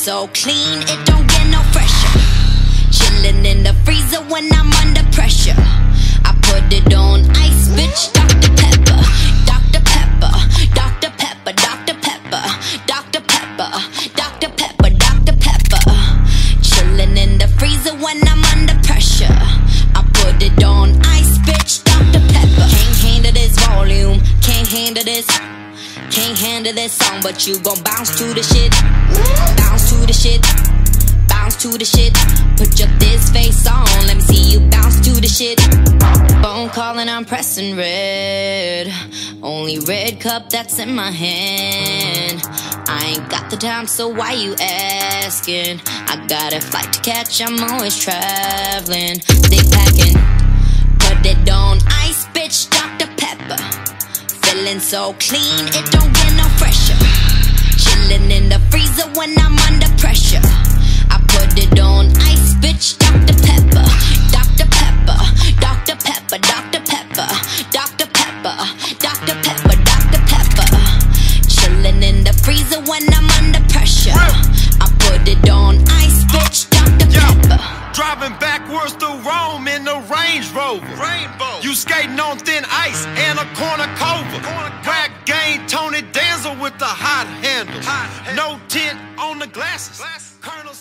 so clean, it don't get no fresher. Chillin' in the freezer when I'm under pressure. I put it on ice, bitch, Dr. Pepper. Dr. Pepper, Dr. Pepper, Dr. Pepper, Dr. Pepper, Dr. Pepper, Dr. Pepper. Chillin' in the freezer when I'm under pressure. I put it on ice, bitch, Dr. Pepper. Can't handle this volume, can't handle this. Can't handle this song, but you gon' bounce to the shit. Bounce to the shit. Bounce to the shit. Put your this face on, let me see you bounce to the shit. Phone calling, I'm pressing red. Only red cup that's in my hand. I ain't got the time, so why you asking? I got a flight to catch, I'm always traveling. They packing, put it on ice, bitch, Dr. Pepper. Feeling so clean, it don't get no fresher. Chillin' in the freezer when I'm under pressure. I put it on ice, bitch, Dr. Pepper. Dr. Pepper, Dr. Pepper, Dr. Pepper, Dr. Pepper, Dr. Pepper, Dr. Pepper. Chillin' in the freezer when I'm under pressure. I put it on ice, bitch, Dr. Pepper. Driving backwards through Rome in the Range Rover. You skating on thin ice and a cornucopia. Rag game Tony Danza with the hot handle. No tint on the glasses. Colonel